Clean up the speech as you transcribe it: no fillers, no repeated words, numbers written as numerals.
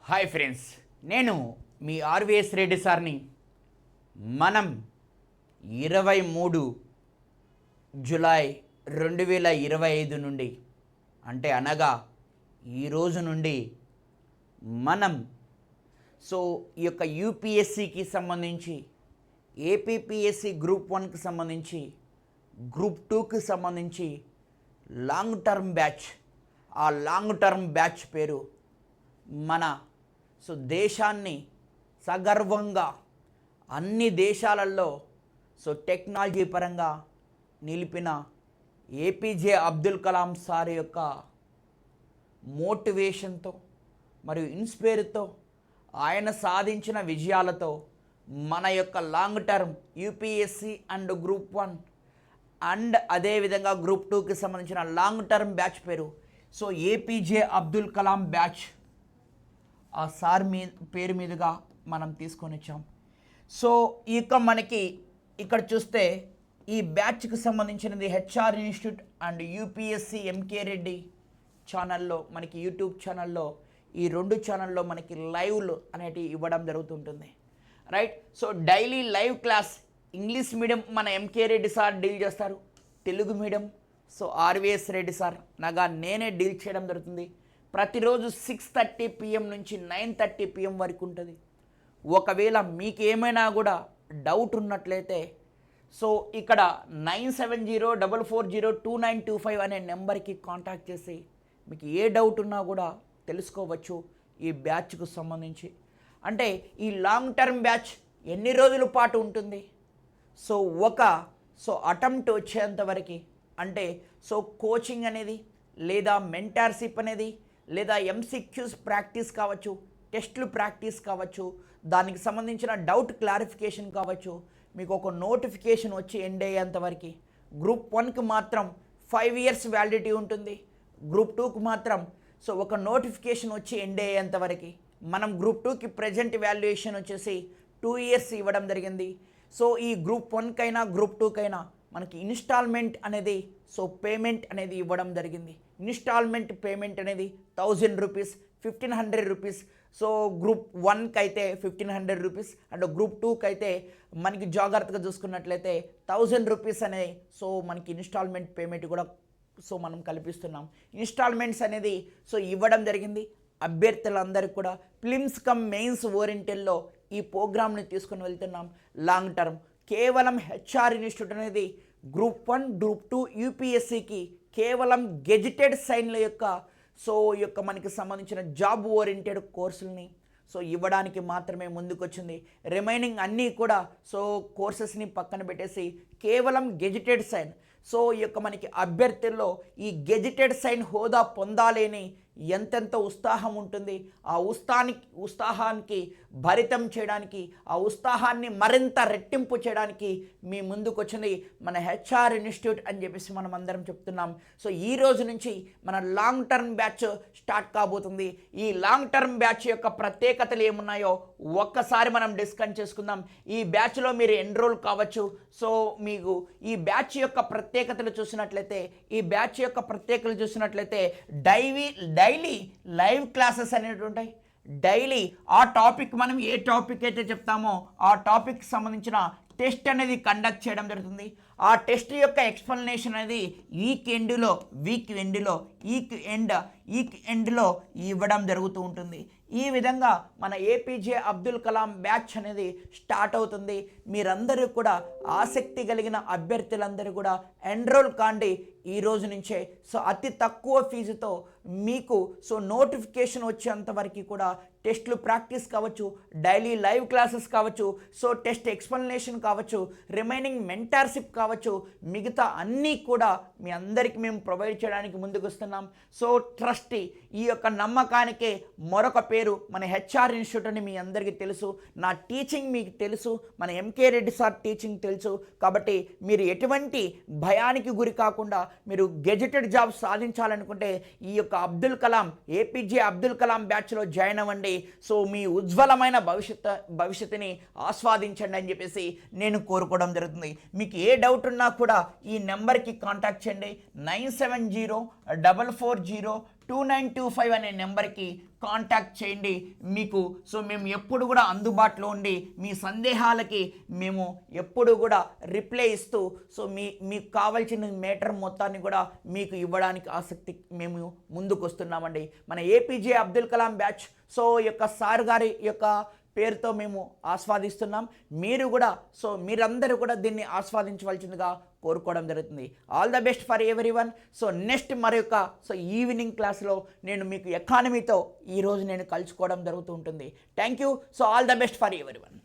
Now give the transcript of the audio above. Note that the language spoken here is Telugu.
హాయ్ ఫ్రెండ్స్, నేను మీ ఆర్వీఎస్ రెడ్డి సార్ని. మనం 23 జూలై 2025 నుండి అంటే అనగా ఈరోజు నుండి మనం ఈ యొక్క యూపీఎస్సికి సంబంధించి ఏపీపీఎస్సి గ్రూప్ 1కి సంబంధించి గ్రూప్ 2కి సంబంధించి లాంగ్ టర్మ్ బ్యాచ్, ఆ లాంగ్ టర్మ్ బ్యాచ్ పేరు మన దేశాన్ని సగర్వంగా అన్ని దేశాలలో టెక్నాలజీ పరంగా నిలిపిన ఏపీజే అబ్దుల్ కలాం సార్ యొక్క మోటివేషన్తో మరియు ఇన్స్పైర్తో ఆయన సాధించిన విజయాలతో మన యొక్క long term UPSC and group 1 and అదేవిధంగా గ్రూప్ 2కి సంబంధించిన లాంగ్ టర్మ్ బ్యాచ్ పేరు ఏపీజే అబ్దుల్ కలాం బ్యాచ్. ఆ సార్ పేరు మీదుగా మనం తీసుకొని వచ్చాం. ఇక మనకి ఇక్కడ చూస్తే ఈ బ్యాచ్కి సంబంధించినది HR institute and UPSC MK Reddy ఛానల్లో, మనకి యూట్యూబ్ ఛానల్లో, ఈ 2 ఛానల్లో మనకి లైవ్లు అనేటివి ఇవ్వడం జరుగుతుంటుంది. Right. Daily live class English medium మన ఎంకే రెడ్డి సార్ డీల్ చేస్తారు, Telugu medium RVS Reddy sir Naga నేనే డీల్ చేయడం జరుగుతుంది. ప్రతిరోజు 6:30 PM నుంచి 9:30 PM వరకు ఉంటుంది. ఒకవేళ మీకు ఏమైనా కూడా డౌట్ ఉన్నట్లయితే ఇక్కడ 9704402925 అనే నెంబర్కి కాంటాక్ట్ చేసి మీకు ఏ డౌట్ ఉన్నా కూడా తెలుసుకోవచ్చు ఈ బ్యాచ్కు సంబంధించి. అంటే ఈ లాంగ్ టర్మ్ బ్యాచ్ ఎన్ని రోజుల పాటు ఉంటుంది, ఒక అటెంప్ట్ వచ్చేంతవరకు, అంటే కోచింగ్ అనేది లేదా మెంటార్షిప్ అనేది లేదా ఎంసీక్యూస్ ప్రాక్టీస్ కావచ్చు, టెస్టులు ప్రాక్టీస్ కావచ్చు, దానికి సంబంధించిన డౌట్ క్లారిఫికేషన్ కావచ్చు, మీకు ఒక నోటిఫికేషన్ వచ్చి ఎండ్ అయ్యేంతవరకు. గ్రూప్ 1కి మాత్రం 5 years వ్యాలిడిటీ ఉంటుంది, గ్రూప్ 2కి మాత్రం ఒక నోటిఫికేషన్ వచ్చి ఎండ్ అయ్యేంతవరకు. మనం గ్రూప్ 2కి ప్రజెంట్ వాల్యుయేషన్ వచ్చేసి 2 years ఇవ్వడం జరిగింది. ఈ గ్రూప్ 1కైనా గ్రూప్ 2కైనా మనకి ఇన్స్టాల్మెంట్ అనేది పేమెంట్ అనేది ఇవ్వడం జరిగింది. ఇన్స్టాల్మెంట్ పేమెంట్ అనేది 1000 రూపీస్, 1500 రూపీస్. గ్రూప్ 1కి అయితే 1500 రూపీస్ అండ్ గ్రూప్ 2కి అయితే మనకి జాగ్రత్తగా చూసుకున్నట్లయితే 1000 రూపీస్ అనే మనకి ఇన్స్టాల్మెంట్ పేమెంట్ కూడా మనం కల్పిస్తున్నాం. ఇన్స్టాల్మెంట్స్ అనేది ఇవ్వడం జరిగింది అభ్యర్థులందరికీ కూడా. ప్రిలిమ్స్ కమ్ మెయిన్స్ ఓరియంటెడ్లో ఈ ప్రోగ్రామ్ని తీసుకొని వెళ్తున్నాం. లాంగ్ టర్మ్ కేవలం హెచ్ఆర్ ఇన్స్టిట్యూట్ అనేది గ్రూప్ 1 గ్రూప్ 2 యూపీఎస్సికి కేవలం గెజిటెడ్ సైన్ల యొక్క మనకి సంబంధించిన జాబ్ ఓరియంటెడ్ కోర్సుల్ని ఇవ్వడానికి మాత్రమే ముందుకొచ్చింది. రిమైనింగ్ అన్నీ కూడా కోర్సెస్ని పక్కన పెట్టేసి కేవలం గెజిటెడ్ సైన్ మనకి అభ్యర్థుల్లో ఈ గెజిటెడ్ సైన్ హోదా పొందాలని ఎంతెంత ఉత్సాహం ఉంటుంది, ఆ ఉత్సాహానికి భరితం చేయడానికి, ఆ ఉత్సాహాన్ని మరింత రెట్టింపు చేయడానికి మీ ముందుకు వచ్చింది మన హెచ్ఆర్ ఇన్స్టిట్యూట్ అని చెప్పేసి మనం అందరం చెప్తున్నాం. ఈ రోజు నుంచి మన లాంగ్ టర్మ్ బ్యాచ్ స్టార్ట్ కాబోతుంది. ఈ లాంగ్ టర్మ్ బ్యాచ్ యొక్క ప్రత్యేకతలు ఏమున్నాయో ఒక్కసారి మనం డిస్కస్ చేసుకుందాం. ఈ బ్యాచ్లో మీరు ఎన్రోల్ కావచ్చు. మీకు ఈ బ్యాచ్ యొక్క ప్రత్యేకతలు చూసినట్లయితే డైలీ లైవ్ క్లాసెస్ అనేవి ఉంటాయి. డైలీ ఆ టాపిక్, మనం ఏ టాపిక్ అయితే చెప్తామో ఆ టాపిక్కి సంబంధించిన టెస్ట్ అనేది కండక్ట్ చేయడం జరుగుతుంది. ఆ టెస్ట్ యొక్క ఎక్స్ప్లెనేషన్ అనేది వీక్ ఎండ్లో ఇవ్వడం జరుగుతూ ఉంటుంది. ఈ విధంగా మన ఏపీజే అబ్దుల్ కలాం బ్యాచ్ అనేది స్టార్ట్ అవుతుంది. మీరందరూ కూడా ఆసక్తి కలిగిన అభ్యర్థులందరూ కూడా ఎన్రోల్ కాండి ఈ రోజు నుంచే. అతి తక్కువ ఫీజుతో మీకు నోటిఫికేషన్ వచ్చేంతవరకు కూడా టెస్టులు ప్రాక్టీస్ కావచ్చు, డైలీ లైవ్ క్లాసెస్ కావచ్చు, టెస్ట్ ఎక్స్ప్లెనేషన్ కావచ్చు, రిమైనింగ్ మెంటార్షిప్ కావచ్చు, మిగతా అన్నీ కూడా మీ అందరికీ మేము ప్రొవైడ్ చేయడానికి ముందుకు వస్తున్నాం. ట్రస్టీ ఈ యొక్క నమ్మకానికే మరొక పేరు మన హెచ్ఆర్ ఇన్స్టిట్యూట్ అని మీ అందరికీ తెలుసు. నా టీచింగ్ మీకు తెలుసు, మన ఎంకే రెడ్డి సార్ టీచింగ్ తెలుసు. కాబట్టి మీరు ఎటువంటి భయానికి గురి కాకుండా మీరు గెజెటెడ్ జాబ్ సాధించాలనుకుంటే ఈ యొక్క అబ్దుల్ కలాం ఏపీజే అబ్దుల్ కలాం బ్యాచ్లో జాయిన్ అవ్వండి. మీ ఉజ్వలమైన భవిష్యత్తుని ఆస్వాదించండి అని చెప్పేసి నేను కోరుకోవడం జరుగుతుంది. మీకు ఏ డౌట్ ఉన్నా కూడా ఈ నెంబర్కి కాంటాక్ట్ చేయండి. 970440 2925 అనే నెంబర్కి కాంటాక్ట్ చేయండి. మీకు మేము ఎప్పుడు కూడా అందుబాటులో ఉండి మీ సందేహాలకి మేము ఎప్పుడు కూడా రిప్లై ఇస్తూ మీకు కావాల్సిన మేటర్ మొత్తాన్ని కూడా మీకు ఇవ్వడానికి ఆసక్తి మేము ముందుకు వస్తున్నామండి. మన ఏపీజే అబ్దుల్ కలాం బ్యాచ్ యొక్క సార్ గారి యొక్క పేరుతో మేము ఆస్వాదిస్తున్నాం. మీరు కూడా మీరందరూ కూడా దీన్ని ఆస్వాదించవలసిందిగా కోరుకోవడం జరుగుతుంది. All the best for everyone. Next మరొక ఈవినింగ్ క్లాస్లో నేను మీకు ఎకానమీతో ఈరోజు నేను కలుసుకోవడం జరుగుతూ ఉంటుంది. Thank you. All the best for everyone.